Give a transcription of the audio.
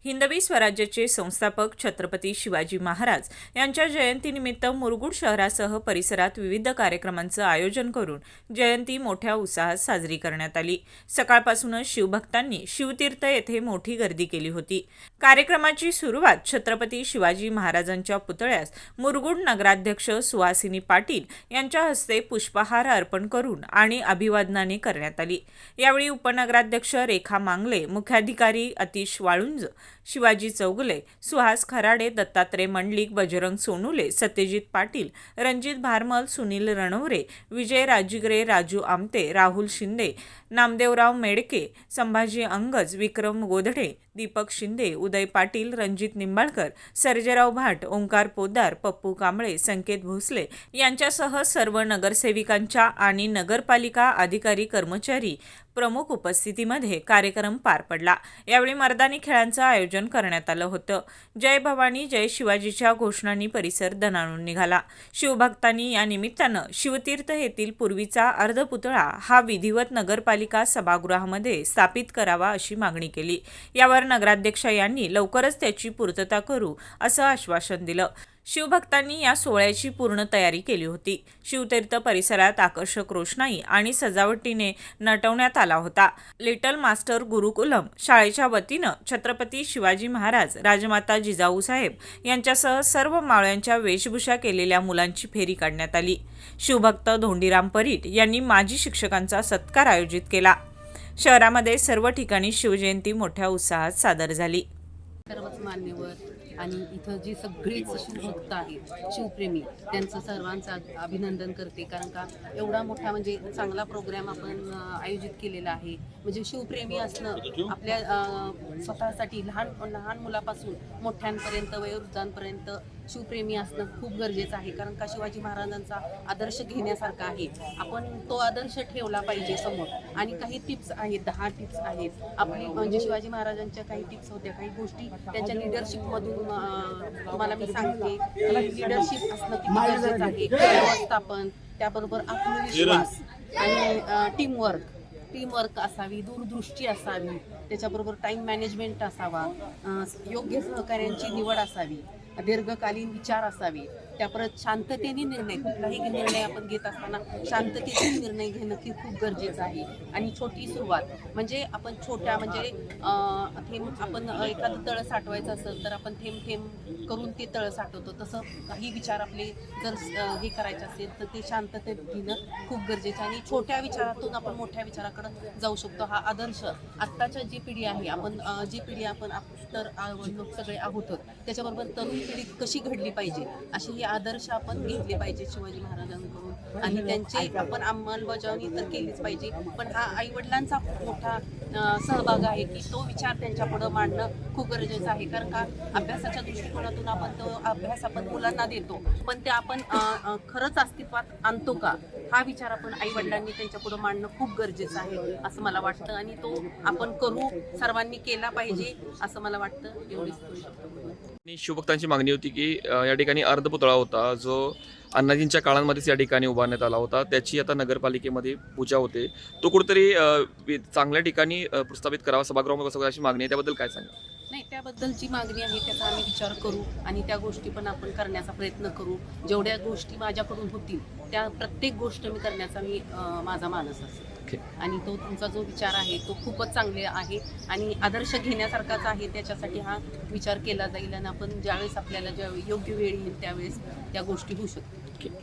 हिंदवी स्वराज्याचे संस्थापक छत्रपती शिवाजी महाराज यांच्या जयंतीनिमित्त मुरगुड शहरासह परिसरात विविध कार्यक्रमांचं आयोजन करून जयंती मोठ्या उत्साहात साजरी करण्यात आली। सकाळपासूनच शिवभक्तांनी शिवतीर्थ येथे मोठी गर्दी केली होती। कार्यक्रमाची सुरुवात छत्रपती शिवाजी महाराजांच्या पुतळ्यास मुरगुड नगराध्यक्ष सुहासिनी पाटील यांच्या हस्ते पुष्पहार अर्पण करून आणि अभिवादनाने करण्यात आली। यावेळी उपनगराध्यक्ष रेखा मांगले, मुख्याधिकारी अतिश वाळुंज, शिवाजी चौगुले, सुहास खराडे, दत्तात्रय मंडलिक, बजरंग सोनुले, सत्यजित पाटील, रणजित भारमल, सुनील रणवरे, विजय राजिगरे, राजू आमते, राहुल शिंदे, नामदेवराव मेडके, संभाजी अंगज, विक्रम गोधडे, दीपक शिंदे, उदय पाटील, रणजित निंबाळकर, सर्जेराव भाट, ओंकार पोद्दार, पप्पू कांबळे, संकेत भोसले यांच्यासह सर्व नगरसेविकांच्या आणि नगरपालिका अधिकारी कर्मचारी प्रमुख उपस्थितीमध्ये कार्यक्रम पार पडला। यावेळी मर्दानी खेळांचं आयोजन करण्यात आलं होतं। जय भवानी जय शिवाजीच्या घोषणांनी परिसर दणाणून निघाला। शिवभक्तांनी या निमित्तानं शिवतीर्थ येथील पूर्वीचा अर्धपुतळा हा विधिवत नगरपालिका सभागृहामध्ये स्थापित करावा अशी मागणी केली। यावर नगराध्यक्ष यांनी लवकरच त्याची पूर्तता करू असं आश्वासन दिलं। शिवभक्तांनी या सोहळ्याची पूर्ण तयारी केली होती। शिवतीर्थ परिसरात आकर्षक रोषणाई आणि सजावटीने नटवण्यात आला होता। लिटल मास्टर गुरुकुलम शाळेच्या वतीनं छत्रपती शिवाजी महाराज, राजमाता जिजाऊ साहेब यांच्यासह सर्व मावळ्यांच्या वेशभूषा केलेल्या मुलांची फेरी काढण्यात आली। शिवभक्त धोंडीराम परीट यांनी माजी शिक्षकांचा सत्कार आयोजित केला। शहरामध्ये सर्व ठिकाणी शिवजयंती मोठ्या उत्साहात सादर झाली। सर्वच मान्यवर आणि इथं जी सगळीच शिवभक्त आहेत, शिवप्रेमी, त्यांचं सर्वांचं अभिनंदन करते। कारण का एवढा मोठा म्हणजे चांगला प्रोग्राम आपण आयोजित केलेला आहे। म्हणजे शिवप्रेमी असणं आपल्या स्वतःसाठी लहान मुलापासून मोठ्यांपर्यंत वयोवृद्धांपर्यंत शिवप्रेमी असणं खूप गरजेचं आहे। कारण का शिवाजी महाराजांचा आदर्श घेण्यासारखा आहे। आपण तो आदर्श ठेवला पाहिजे समोर। आणि काही टिप्स आहेत, 10 टिप्स आहेत आपली, म्हणजे शिवाजी महाराजांच्या काही टिप्स होत्या, काही गोष्टी त्यांच्या लिडरशिपमधून तुम्हाला मी सांगते की लिडरशिप असणं किती गरजेचं आहे। व्यवस्थापन, त्याबरोबर आत्मविश्वास आणि टीमवर्क असावी, दूरदृष्टी असावी, त्याच्याबरोबर टाईम मॅनेजमेंट असावा, योग्य सहकार्यांची निवड असावी, दीर्घकालीन विचार असावे, त्या परत शांततेने निर्णय, कुठलाही निर्णय आपण घेत असताना शांततेने निर्णय घेणं की खूप गरजेचं आहे। आणि छोटी सुरुवात म्हणजे आपण छोट्या म्हणजे थेंब, आपण एखादं तळं साठवायचं असेल तर आपण थेंब थेंब करून ते तळं साठवतो। तसं काही विचार आपले जर हे करायचे असेल तर ते शांततेत घेणं खूप गरजेचं आहे। आणि छोट्या विचारातून आपण मोठ्या विचाराकडे जाऊ शकतो। हा आदर्श आत्ताच्या जी पिढी आहे, जी पिढी आपण तर लोक सगळे आहोतच, त्याच्याबरोबर तरुण पिढी कशी घडली पाहिजे असे हे आदर्श आपण घेतले पाहिजे शिवाजी महाराजांकडून। आणि त्यांची आपण अंमलबजावणी तर केलीच पाहिजे, पण हा आईवडिलांचा मोठा सहभाग आहे की तो विचार त्यांच्यापुढं मांडणं खूप गरजेचं आहे। कारण का अभ्यासाच्या दृष्टिकोनातून आपण तो अभ्यास आपण मुलांना देतो, पण ते आपण खरंच अस्तित्वात आणतो का, हा विचार आपण आईवडिलांनी त्यांच्यापुढं मांडणं खूप गरजेचं आहे असं मला वाटतं। आणि तो आपण करू, सर्वांनी केला पाहिजे असं मला वाटतं। एवढीच करू शकतो। शिवभक्तांची मागणी होती की या ठिकाणी अर्धपुतळा होता जो अण्णाजींच्या काळामध्येच या ठिकाणी उभारण्यात आला होता, त्याची आता नगरपालिकेमध्ये पूजा होते, तो कुठेतरी चांगल्या ठिकाणी प्रस्थापित करावा, सभागृहामध्ये बसवावा अशी मागणी आहे। त्याबद्दल काय सांगा? नाही, त्याबद्दलची मागणी आहे, त्याचा आम्ही विचार करू आणि त्या गोष्टी पण आपण करण्याचा प्रयत्न करू। जेवढ्या गोष्टी माझ्याकडून होतील त्या प्रत्येक गोष्ट मी करण्याचा माझा मानस असेल। आणि तो तुमचा जो विचार आहे तो खूपच चांगले आहे आणि आदर्श घेण्यासारखाच आहे। त्याच्यासाठी हा विचार केला जाईल आणि आपण ज्यावेळेस आपल्याला योग्य वेळ येईल त्यावेळेस त्या गोष्टी होऊ शकतील।